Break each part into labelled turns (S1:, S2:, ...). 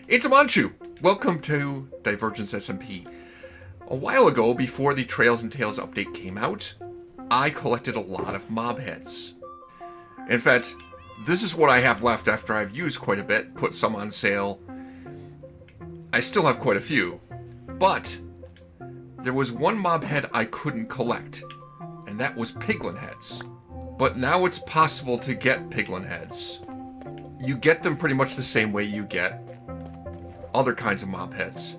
S1: It's Amanchu! Welcome to Divergence SMP. A while ago, before the Trails and Tales update came out, I collected a lot of mob heads. In fact, this is what I have left after I've used quite a bit, put some on sale. I still have quite a few, but there was one mob head I couldn't collect, and that was piglin heads. But now it's possible to get piglin heads. You get them pretty much the same way you get other kinds of mob heads.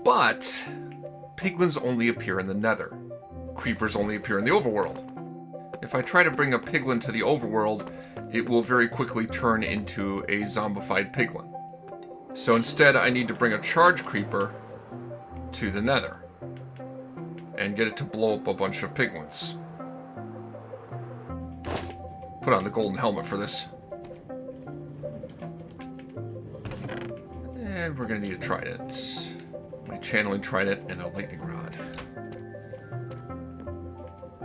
S1: But piglins only appear in the nether. Creepers only appear in the overworld. If I try to bring a piglin to the overworld, it will very quickly turn into a zombified piglin. So instead I need to bring a charge creeper to the nether and get it to blow up a bunch of piglins. Put on the golden helmet for this. And we're going to need a trident. My channeling trident and a lightning rod.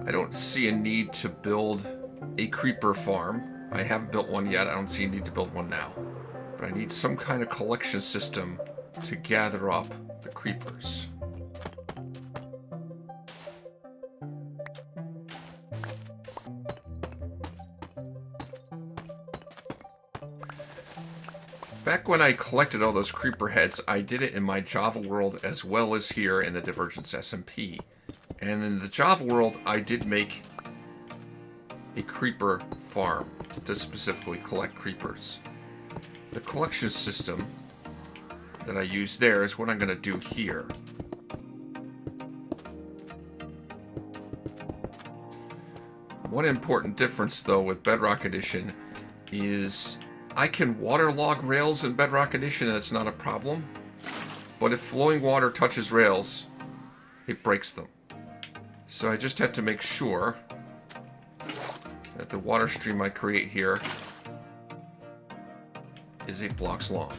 S1: I don't see a need to build a creeper farm. I haven't built one yet. I don't see a need to build one now. But I need some kind of collection system to gather up the creepers. Back when I collected all those creeper heads, I did it in my Java world as well as here in the Divergence SMP. And in the Java world, I did make a creeper farm to specifically collect creepers. The collection system that I use there is what I'm going to do here. One important difference, though, with Bedrock Edition is I can waterlog rails in Bedrock Edition and it's not a problem. But if flowing water touches rails, it breaks them. So I just have to make sure that the water stream I create here is 8 blocks long.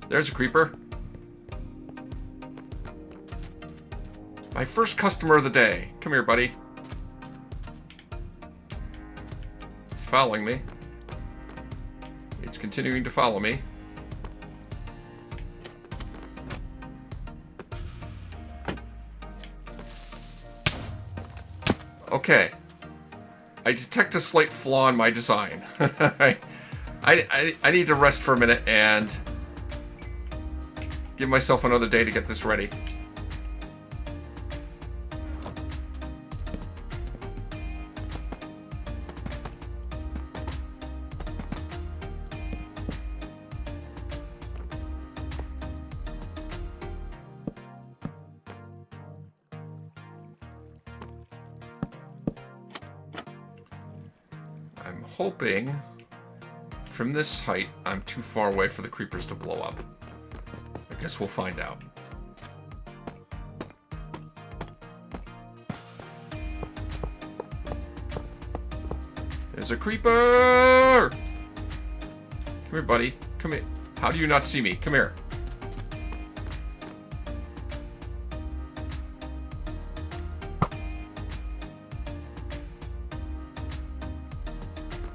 S1: There's a creeper. My first customer of the day. Come here, buddy. It's following me. It's continuing to follow me. Okay. I detect a slight flaw in my design. I need to rest for a minute and give myself another day to get this ready. I'm hoping from this height I'm too far away for the creepers to blow up. I guess we'll find out. There's a creeper! Come here, buddy. Come here. How do you not see me? Come here.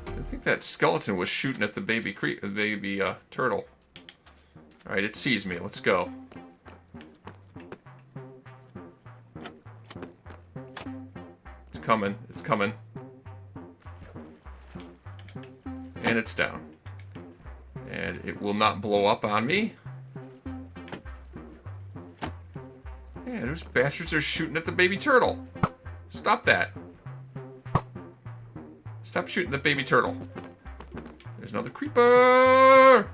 S1: I think that skeleton was shooting at the baby turtle. Alright, it sees me. Let's go. It's coming. It's coming. And it's down. And it will not blow up on me. Yeah, those bastards are shooting at the baby turtle. Stop that. Stop shooting the baby turtle. There's another creeper!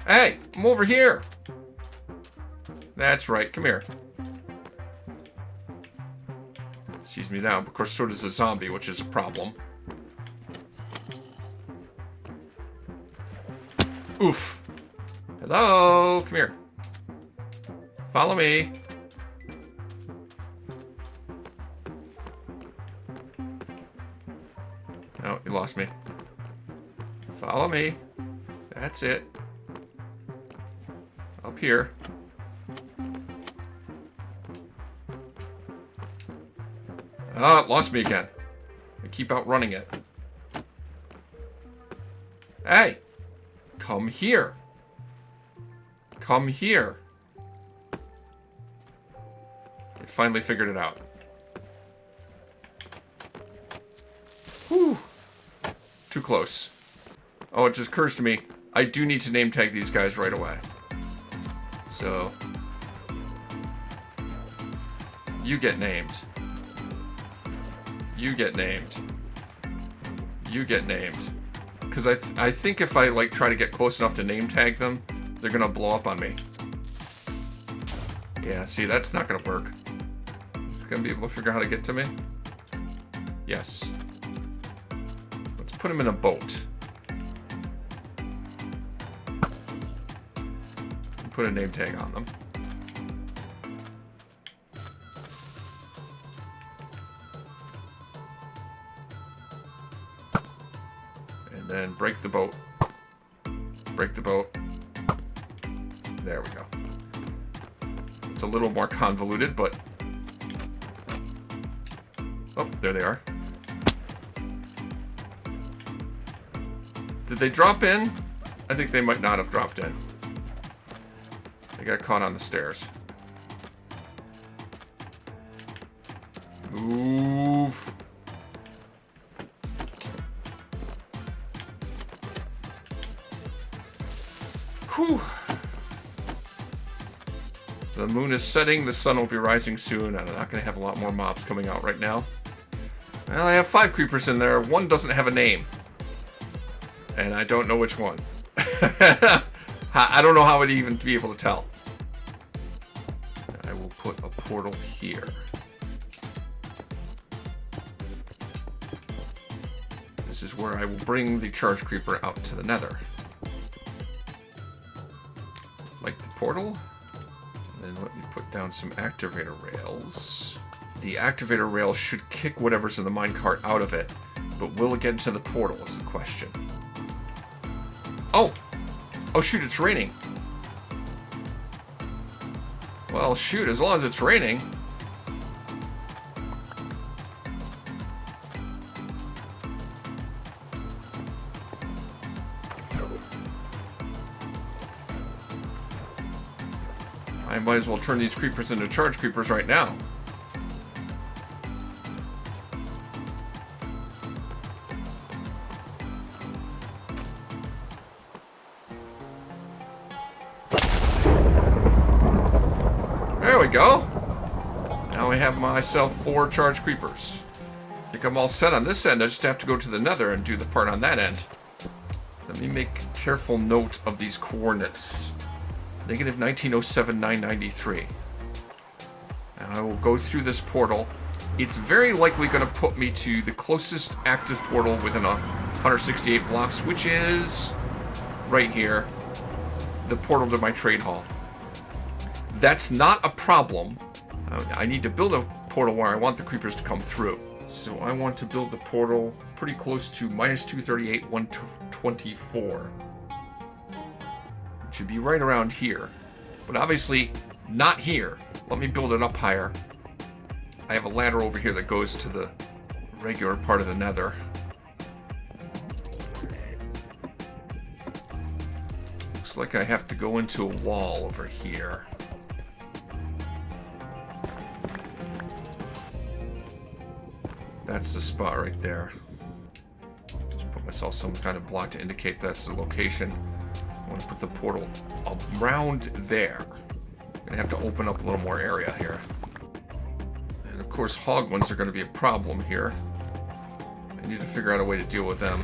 S1: Hey, I'm over here. That's right, come here. It sees me now, but of course so does a zombie, which is a problem. Oof. Hello, come here. Follow me. Oh, you lost me. Follow me. That's it. Up here. Ah, it lost me again. I keep outrunning it. Hey! Come here. Come here. It finally figured it out. Whew. Too close. Oh, it just occurs to me, I do need to name tag these guys right away. So, you get named. You get named. You get named. Because I think if I like try to get close enough to name tag them, they're gonna blow up on me. Yeah, see, that's not gonna work. It's gonna be able to figure out how to get to me. Yes. Let's put him in a boat. Put a name tag on them. And then break the boat. Break the boat. There we go. It's a little more convoluted, but... Oh, there they are. Did they drop in? I think they might not have dropped in. They got caught on the stairs. Move. Whew. The moon is setting, the sun will be rising soon, and I'm not going to have a lot more mobs coming out right now. Well, I have 5 creepers in there. One doesn't have a name. And I don't know which one. I don't know how I'd even be able to tell. I will put a portal here. This is where I will bring the charge creeper out to the nether. Like the portal. And then let me put down some activator rails. The activator rail should kick whatever's in the minecart out of it. But will it get into the portal is the question. Oh! Oh shoot, it's raining. Well, shoot, as long as it's raining. I might as well turn these creepers into charge creepers right now. There we go. Now I have myself 4 charge creepers. I think I'm all set on this end. I just have to go to the nether and do the part on that end. Let me make careful note of these coordinates. Negative 1907,993. Now I will go through this portal. It's very likely going to put me to the closest active portal within 168 blocks, which is right here. The portal to my trade hall. That's not a problem. I need to build a portal where I want the creepers to come through. So I want to build the portal pretty close to minus 238, 124. It should be right around here. But obviously, not here. Let me build it up higher. I have a ladder over here that goes to the regular part of the nether. Looks like I have to go into a wall over here. That's the spot right there. Just put myself some kind of block to indicate that's the location. I want to put the portal around there. I'm going to have to open up a little more area here. And of course, hog ones are going to be a problem here. I need to figure out a way to deal with them.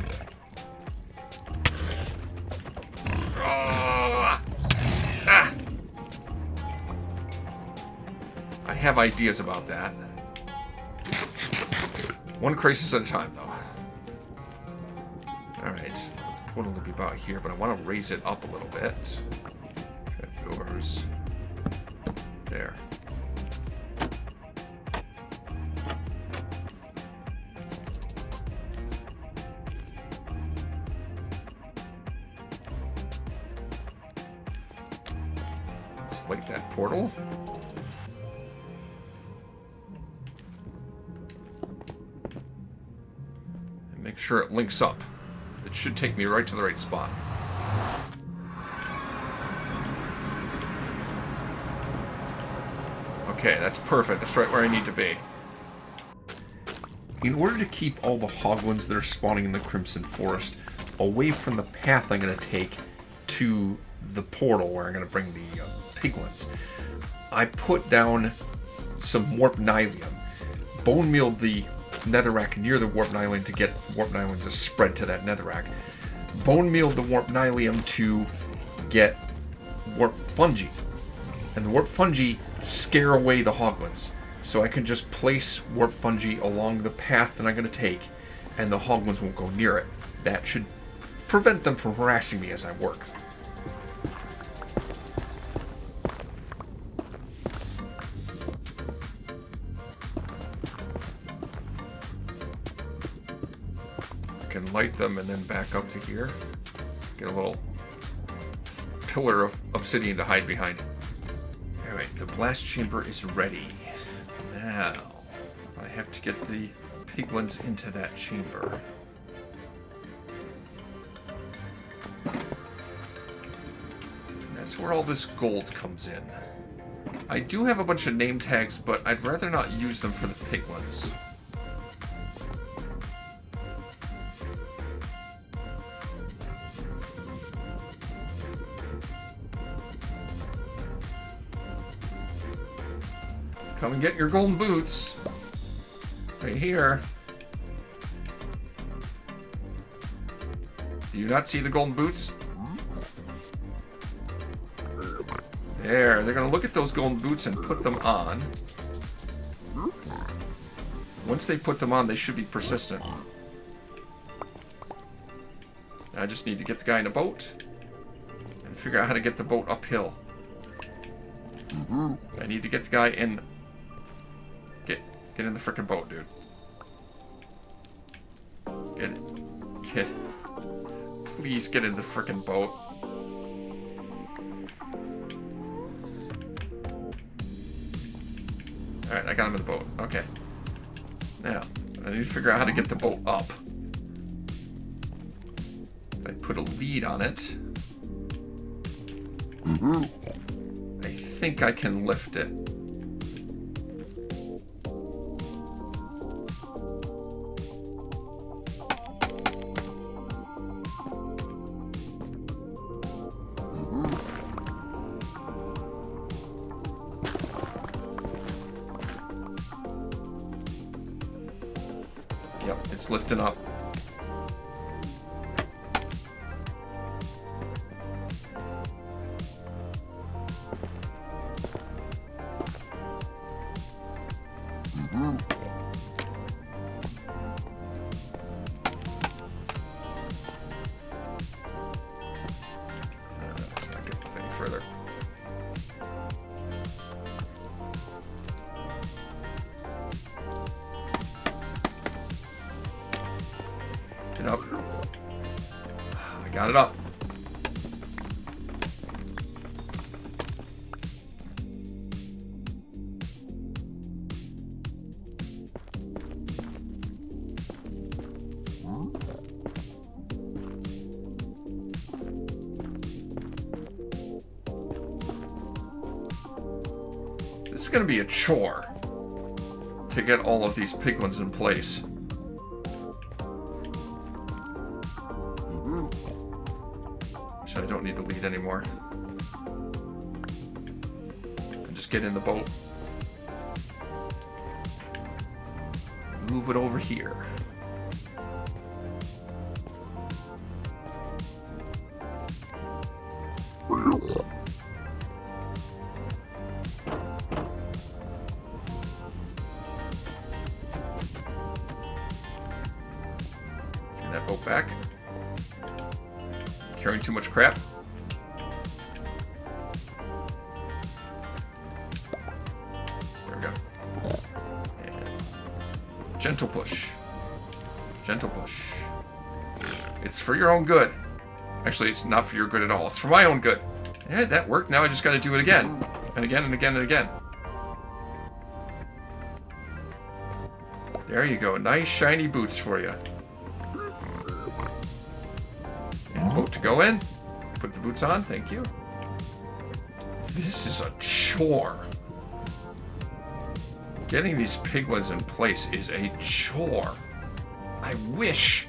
S1: I have ideas about that. One crisis at a time, though. Alright, the portal to be about here, but I want to raise it up a little bit. Doors. There. Let's light that portal. And make sure it links up. It should take me right to the right spot. Okay, that's perfect. That's right where I need to be. In order to keep all the hoglins that are spawning in the Crimson Forest away from the path I'm going to take to the portal where I'm going to bring the piglins, I put down some warp nylium, bone mealed the netherrack near the warp nylium to get warp nylium to spread to that netherrack, bone mealed the warp nylium to get warp fungi, and the warp fungi scare away the hoglins. So I can just place warp fungi along the path that I'm going to take, and the hoglins won't go near it. That should prevent them from harassing me as I work. I can light them and then back up to here. Get a little pillar of obsidian to hide behind. Alright, the blast chamber is ready. Now, I have to get the piglins into that chamber. That's where all this gold comes in. I do have a bunch of name tags, but I'd rather not use them for the piglins. Come and get your golden boots. Right here. Do you not see the golden boots? There, they're going to look at those golden boots and put them on. Once they put them on, they should be persistent. I just need to get the guy in a boat and figure out how to get the boat uphill. I need to get the guy in. Get in the frickin' boat, dude. Get. Please get in the frickin' boat. Alright, I got him in the boat. Okay. Now, I need to figure out how to get the boat up. If I put a lead on it, I think I can lift it. Yep, it's lifting up. Let's not get any further. Get up. I got it up. This is going to be a chore to get all of these piglins in place. So I don't need the lead anymore. And just get in the boat. Move it over here. Get that boat back. Carrying too much crap. There we go. And gentle push. Gentle push. It's for your own good. Actually, it's not for your good at all. It's for my own good. Yeah, that worked. Now I just got to do it again. And again and again and again. There you go. Nice shiny boots for you. And boat to go in. Put the boots on. Thank you. This is a chore. Getting these piglins in place is a chore. I wish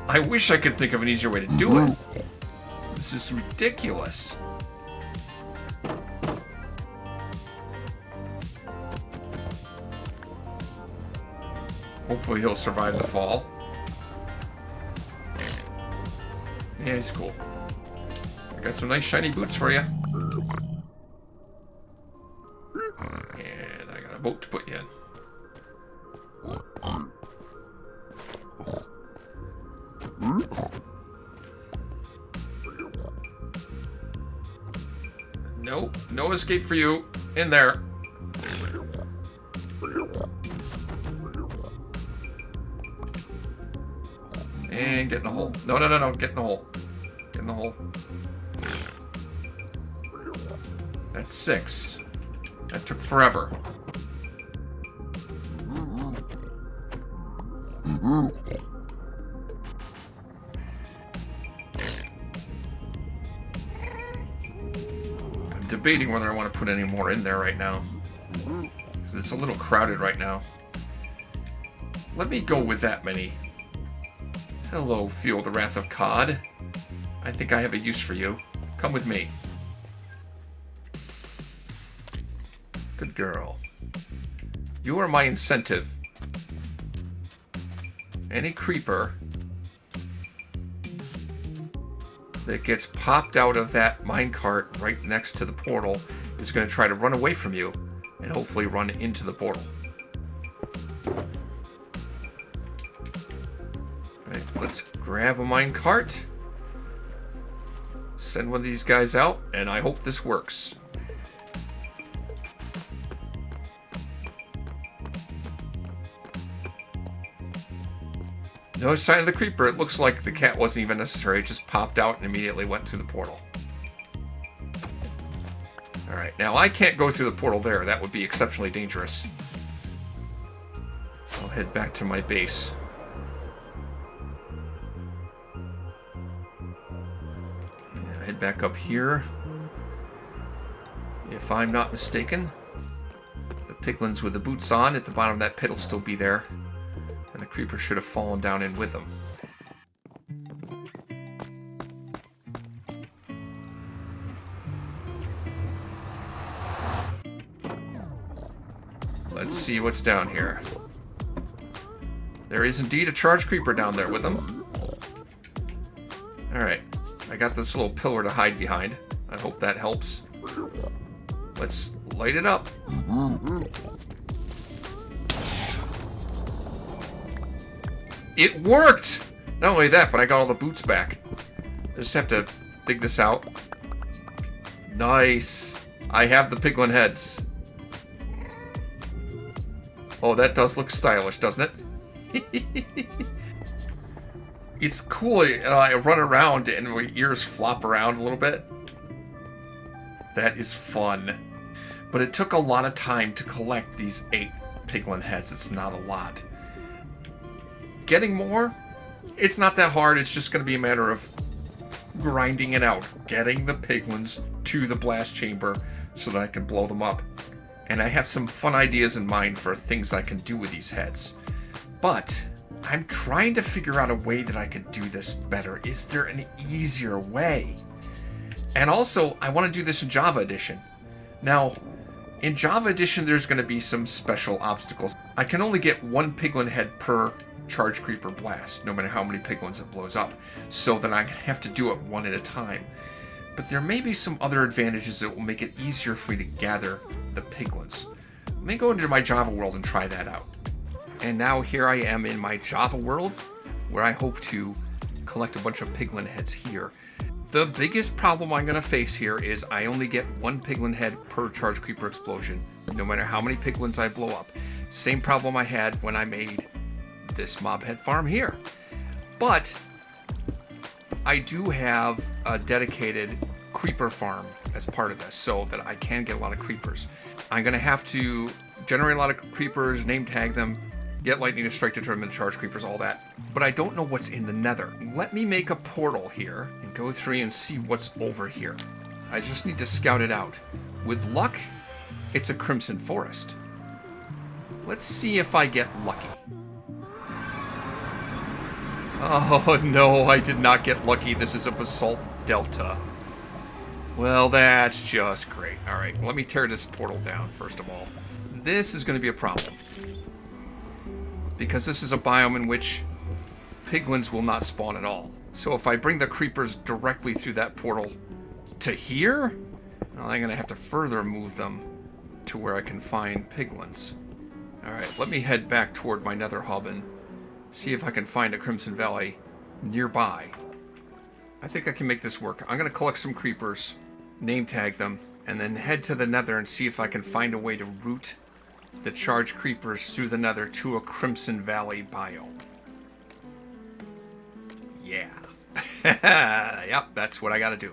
S1: I could think of an easier way to do it. This is ridiculous. Hopefully he'll survive the fall. Yeah, he's cool. I got some nice shiny boots for you. And I got a boat to put you in. Nope, no escape for you. In there. And get in the hole. No, no, no, no. Get in the hole. Get in the hole. That's 6. That took forever. I'm debating whether I want to put any more in there right now. Because it's a little crowded right now. Let me go with that many. Hello, Feel the Wrath of Cod. I think I have a use for you. Come with me. Good girl. You are my incentive. Any creeper that gets popped out of that minecart right next to the portal is going to try to run away from you and hopefully run into the portal. Alright, let's grab a minecart. Send one of these guys out, and I hope this works. No sign of the creeper. It looks like the cat wasn't even necessary. It just popped out and immediately went through the portal. Alright, now I can't go through the portal there. That would be exceptionally dangerous. I'll head back to my base. Yeah, head back up here. If I'm not mistaken, the piglins with the boots on at the bottom of that pit will still be there. And the creeper should have fallen down in with them. Let's see what's down here. There is indeed a charged creeper down there with them. Alright, I got this little pillar to hide behind. I hope that helps. Let's light it up. It worked! Not only that, but I got all the boots back. I just have to dig this out. Nice! I have the piglin heads. Oh, that does look stylish, doesn't it? It's cool. I run around and my ears flop around a little bit. That is fun. But it took a lot of time to collect these 8 piglin heads. It's not a lot. Getting more, it's not that hard. It's just going to be a matter of grinding it out. Getting the piglins to the blast chamber so that I can blow them up. And I have some fun ideas in mind for things I can do with these heads. But I'm trying to figure out a way that I could do this better. Is there an easier way? And also, I want to do this in Java Edition. Now, in Java Edition, there's going to be some special obstacles. I can only get 1 piglin head per charge creeper blast, no matter how many piglins it blows up, so that I have to do it one at a time. But there may be some other advantages that will make it easier for me to gather the piglins. Let me go into my Java world and try that out. And now here I am in my Java world, where I hope to collect a bunch of piglin heads here. The biggest problem I'm going to face here is I only get 1 piglin head per charge creeper explosion, no matter how many piglins I blow up. Same problem I had when I made this mob head farm here. But I do have a dedicated creeper farm as part of this so that I can get a lot of creepers. I'm going to have to generate a lot of creepers, name tag them, get lightning to strike, determine the charge creepers, all that. But I don't know what's in the nether. Let me make a portal here and go through and see what's over here. I just need to scout it out. With luck, it's a crimson forest. Let's see if I get lucky. Oh no, I did not get lucky. This is a basalt delta. Well, that's just great. Alright, let me tear this portal down first of all. This is going to be a problem, because this is a biome in which piglins will not spawn at all. So if I bring the creepers directly through that portal to here, well, I'm going to have to further move them to where I can find piglins. Alright, let me head back toward my nether hub and see if I can find a Crimson Valley nearby. I think I can make this work. I'm going to collect some creepers, name tag them, and then head to the nether and see if I can find a way to route the charge creepers through the nether to a Crimson Valley biome. Yeah. Yep, that's what I gotta do.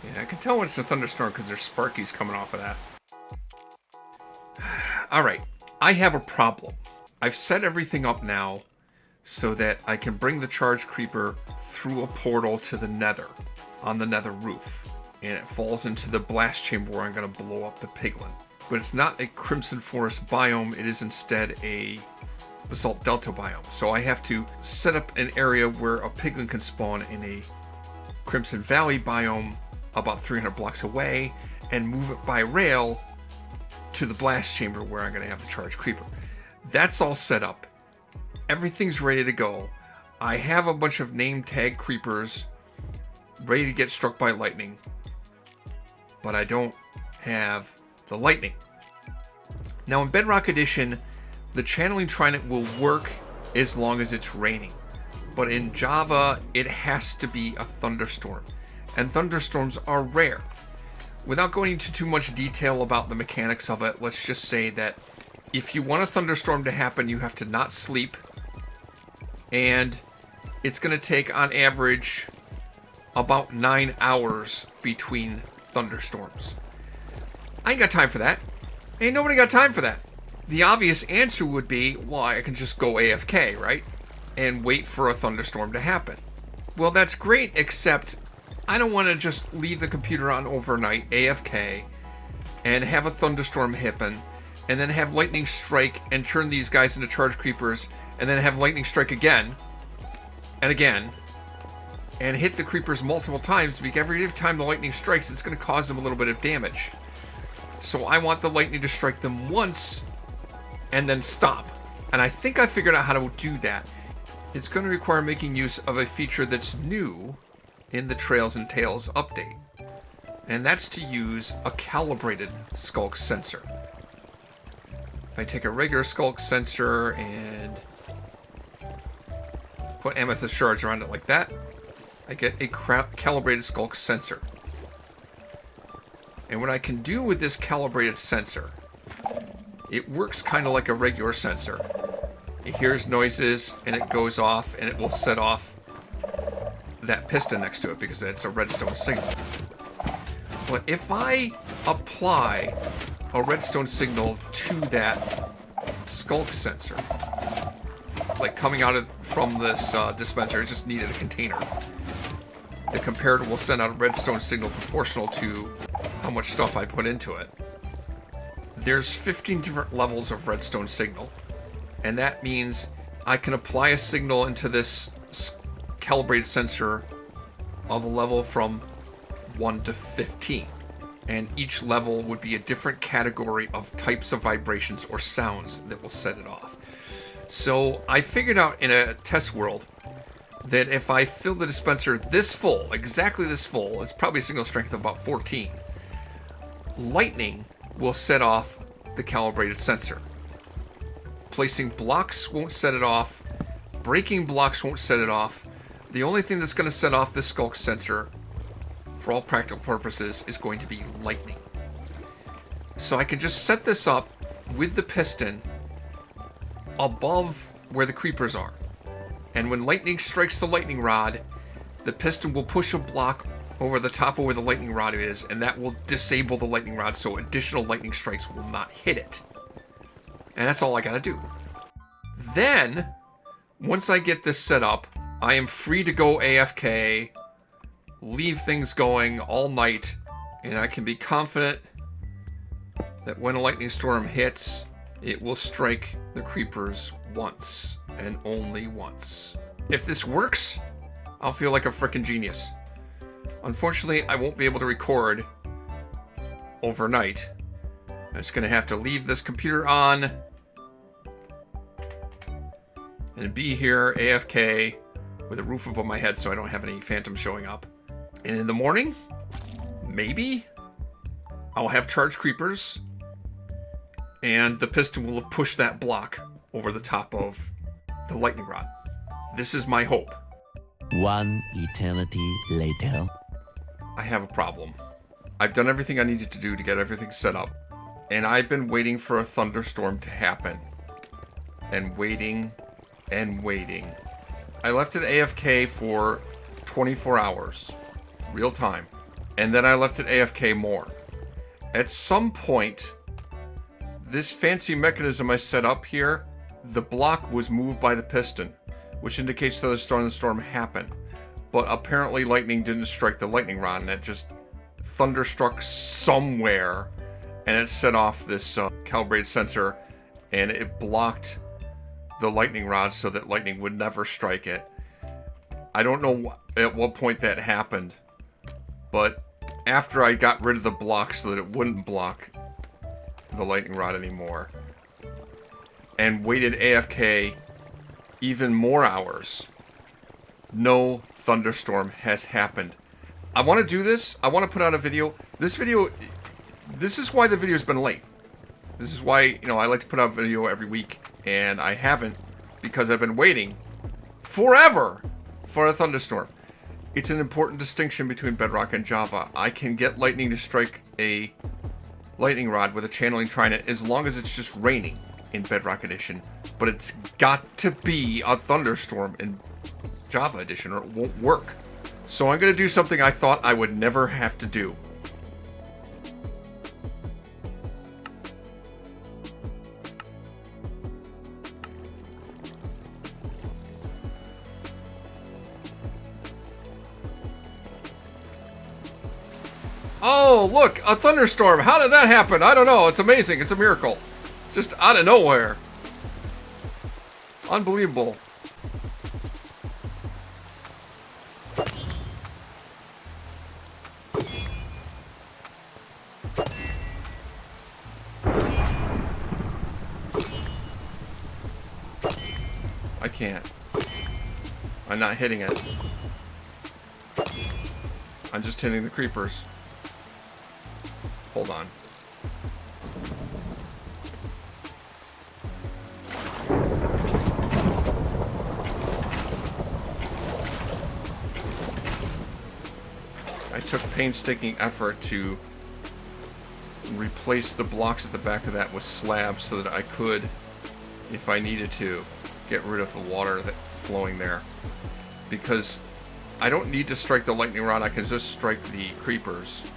S1: Yeah, I can tell when it's a thunderstorm because there's sparkies coming off of that. Alright, I have a problem. I've set everything up now so that I can bring the charge creeper through a portal to the nether, on the nether roof. And it falls into the blast chamber where I'm going to blow up the piglin. But it's not a Crimson Forest biome, it is instead a Basalt Delta biome. So I have to set up an area where a piglin can spawn in a Crimson Valley biome about 300 blocks away and move it by rail to the blast chamber where I'm going to have the charge creeper. That's all set up. Everything's ready to go. I have a bunch of name tag creepers ready to get struck by lightning, but I don't have the lightning. Now in Bedrock Edition, the channeling trident will work as long as it's raining, but in Java it has to be a thunderstorm, and thunderstorms are rare. Without going into too much detail about the mechanics of it, let's just say that if you want a thunderstorm to happen, you have to not sleep, and it's going to take on average about 9 hours between thunderstorms. I ain't got time for that. Ain't nobody got time for that. The obvious answer would be, well, I can just go AFK, right? And wait for a thunderstorm to happen. Well, that's great, except I don't want to just leave the computer on overnight, AFK, and have a thunderstorm happen, and then have lightning strike and turn these guys into charge creepers, and then have lightning strike again, and again, and hit the creepers multiple times, because every time the lightning strikes, it's going to cause them a little bit of damage. So I want the lightning to strike them once, and then stop. And I think I figured out how to do that. It's going to require making use of a feature that's new in the Trails and Tales update. And that's to use a calibrated skulk sensor. If I take a regular skulk sensor and put amethyst shards around it like that, I get a calibrated skulk sensor. And what I can do with this calibrated sensor, it works kind of like a regular sensor. It hears noises and it goes off, and it will set off that piston next to it because it's a redstone signal. But if I apply a redstone signal to that skulk sensor, like coming out from this dispenser, it just needed a container. The comparator will send out a redstone signal proportional to how much stuff I put into it. There's 15 different levels of redstone signal, and that means I can apply a signal into this calibrated sensor of a level from 1 to 15. And each level would be a different category of types of vibrations or sounds that will set it off. So I figured out in a test world that if I fill the dispenser this full, exactly this full, it's probably a signal strength of about 14, lightning will set off the calibrated sensor. Placing blocks won't set it off. Breaking blocks won't set it off. The only thing that's going to set off this skulk sensor, for all practical purposes, is going to be lightning. So I can just set this up with the piston above where the creepers are. And when lightning strikes the lightning rod, the piston will push a block over the top of where the lightning rod is, and that will disable the lightning rod so additional lightning strikes will not hit it. And that's all I gotta do. Then, once I get this set up, I am free to go AFK, leave things going all night, and I can be confident that when a lightning storm hits, it will strike the creepers once, and only once. If this works, I'll feel like a frickin' genius. Unfortunately, I won't be able to record overnight. I'm just gonna have to leave this computer on and be here AFK with a roof above my head so I don't have any phantoms showing up. And in the morning, maybe I'll have charged creepers and the piston will have pushed that block over the top of the lightning rod. This is my hope.
S2: One eternity later.
S1: I have a problem. I've done everything I needed to do to get everything set up, and I've been waiting for a thunderstorm to happen. And waiting and waiting. I left it AFK for 24 hours, real time, and then I left it AFK more. At some point, this fancy mechanism I set up here, the block was moved by the piston, which indicates that the storm happened. But apparently lightning didn't strike the lightning rod, and it just thunderstruck somewhere, and it set off this calibrated sensor, and it blocked the lightning rod so that lightning would never strike it. I don't know at what point that happened, but after I got rid of the block so that it wouldn't block the lightning rod anymore, and waited AFK even more hours, no thunderstorm has happened. I want to do this. I want to put out a video. This is why the video's been late. This is why, I like to put out a video every week, and I haven't because I've been waiting forever for a thunderstorm. It's an important distinction between Bedrock and Java. I can get lightning to strike a lightning rod with a channeling trinnet as long as it's just raining in Bedrock Edition, but it's got to be a thunderstorm in Java Edition or it won't work. So I'm going to do something I thought I would never have to do. Oh, look, a thunderstorm. How did that happen? I don't know. It's amazing. It's a miracle. Just out of nowhere. Unbelievable. I can't. I'm not hitting it. I'm just hitting the creepers. Hold on. took painstaking effort to replace the blocks at the back of that with slabs so that I could, if I needed to, get rid of the water that flowing there. Because I don't need to strike the lightning rod, I can just strike the creepers.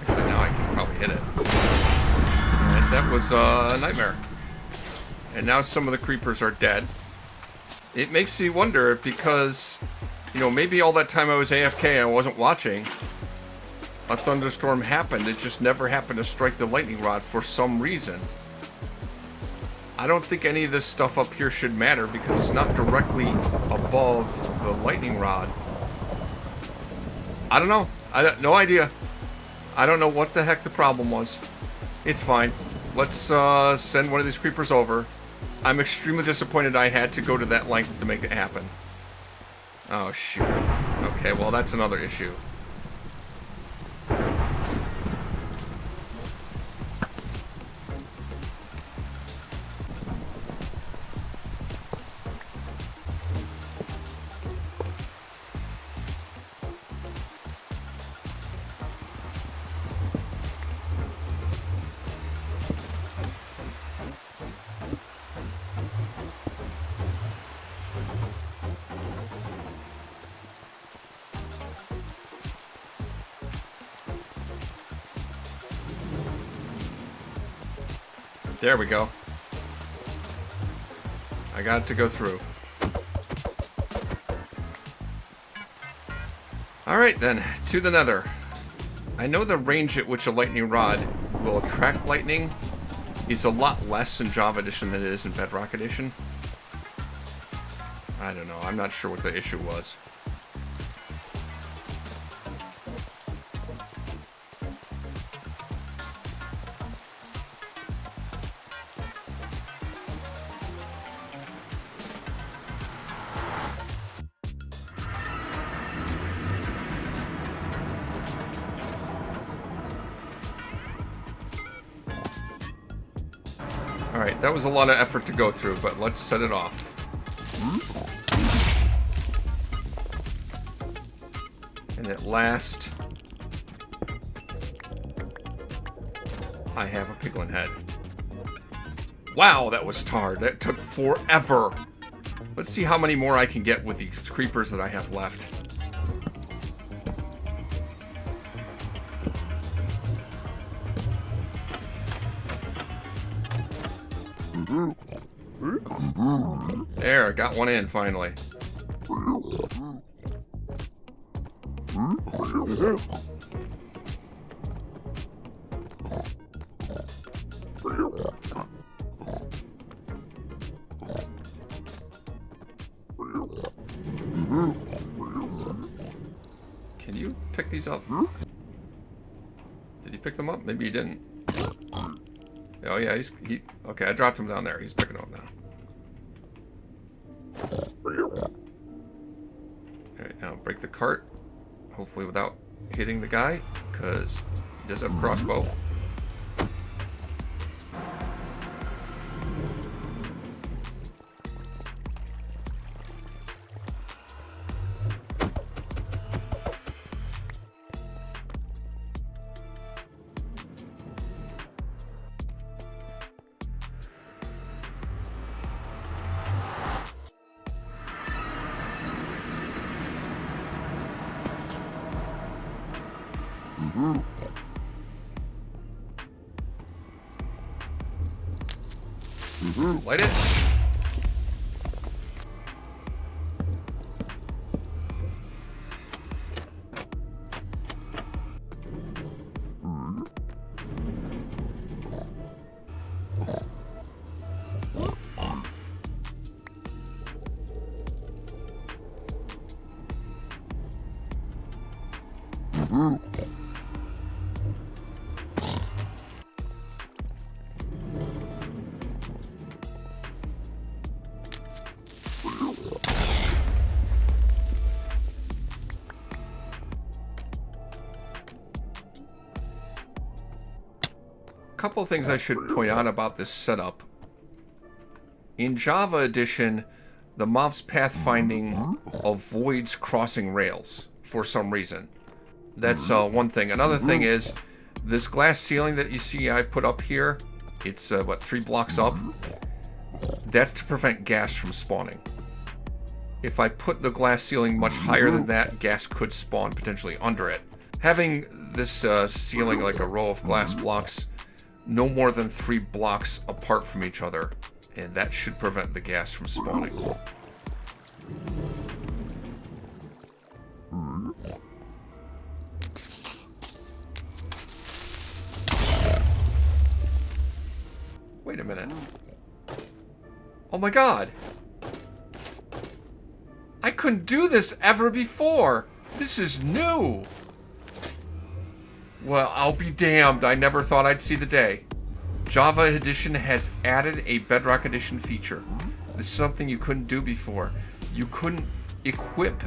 S1: Actually, now I can probably hit it. And that was a nightmare. And now some of the creepers are dead. It makes me wonder because, you know, maybe all that time I was AFK, I wasn't watching. A thunderstorm happened, it just never happened to strike the lightning rod for some reason. I don't think any of this stuff up here should matter because it's not directly above the lightning rod. I don't know. No idea. I don't know what the heck the problem was. It's fine. Let's send one of these creepers over. I'm extremely disappointed I had to go to that length to make it happen. Oh, shoot. Okay, well, that's another issue. There we go. I got it to go through. Alright then, to the nether. I know the range at which a lightning rod will attract lightning is a lot less in Java Edition than it is in Bedrock Edition. I don't know, I'm not sure what the issue was. Alright, that was a lot of effort to go through, but let's set it off. And at last, I have a piglin head. Wow, that was hard. That took forever. Let's see how many more I can get with the creepers that I have left. There, I got one in finally. Can you pick these up? Did he pick them up? Maybe he didn't. Oh yeah, okay, I dropped him down there. He's picking them up now. Alright, now break the cart. Hopefully without hitting the guy, because he does have a crossbow. Light it. Couple things I should point out about this setup. In Java Edition, the mob's pathfinding avoids crossing rails for some reason. That's one thing. Another thing is this glass ceiling that you see I put up here. It's what, 3 blocks up? That's to prevent gas from spawning. If I put the glass ceiling much higher than that, gas could spawn potentially under it. Having this ceiling like a row of glass blocks no more than 3 blocks apart from each other, and that should prevent the gas from spawning. Wait a minute. Oh my god! I couldn't do this ever before! This is new! Well, I'll be damned. I never thought I'd see the day. Java Edition has added a Bedrock Edition feature. This is something you couldn't do before. You couldn't equip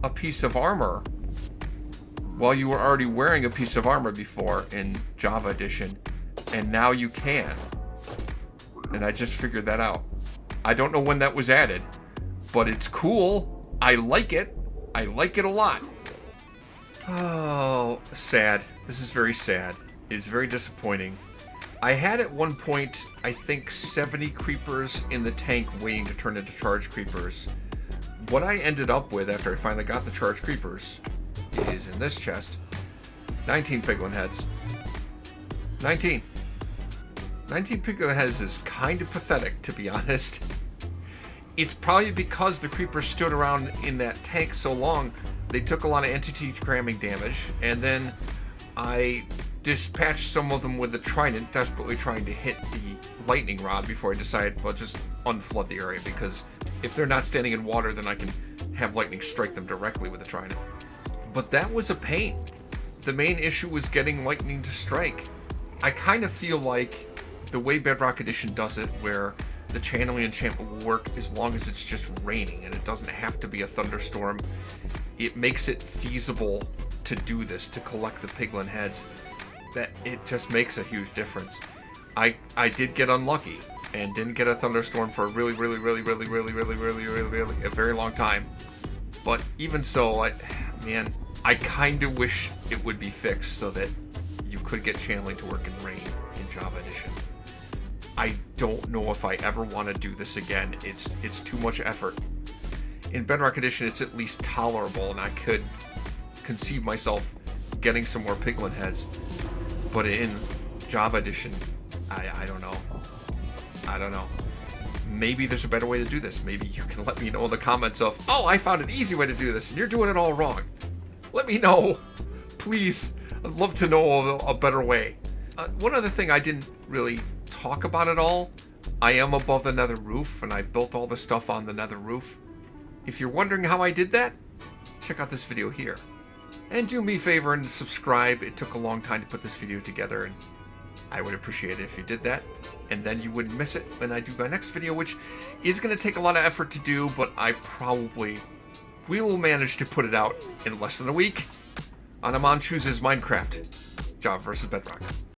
S1: a piece of armor while you were already wearing a piece of armor before in Java Edition, and now you can. And I just figured that out. I don't know when that was added, but it's cool. I like it. I like it a lot. Oh, sad. This is very sad. It's very disappointing. I had at one point, I think, 70 creepers in the tank waiting to turn into charge creepers. What I ended up with after I finally got the charge creepers is in this chest. 19 piglin heads. 19. 19 piglin heads is kind of pathetic, to be honest. It's probably because the creepers stood around in that tank so long, they took a lot of entity cramming damage, and then I dispatched some of them with the trident, desperately trying to hit the lightning rod before I decided, well, just unflood the area, because if they're not standing in water, then I can have lightning strike them directly with the trident. But that was a pain. The main issue was getting lightning to strike. I kind of feel like the way Bedrock Edition does it, where the channeling enchantment will work as long as it's just raining and it doesn't have to be a thunderstorm, it makes it feasible to do this, to collect the piglin heads. That it just makes a huge difference. I did get unlucky and didn't get a thunderstorm for a really a very long time. But even so, I kind of wish it would be fixed so that you could get channeling to work in rain in Java Edition. I don't know if I ever want to do this again. It's too much effort. In Bedrock Edition, it's at least tolerable, and I could conceive myself getting some more piglin heads. But in Java Edition, I don't know. I don't know. Maybe there's a better way to do this. Maybe you can let me know in the comments of, oh, I found an easy way to do this, and you're doing it all wrong. Let me know. Please. I'd love to know a better way. One other thing I didn't really talk about at all, I am above the nether roof, and I built all the stuff on the nether roof. If you're wondering how I did that, check out this video here. And do me a favor and subscribe. It took a long time to put this video together, and I would appreciate it if you did that. And then you wouldn't miss it when I do my next video, which is going to take a lot of effort to do, but I probably will manage to put it out in less than a week on Amon Chooses Minecraft, Java vs. Bedrock.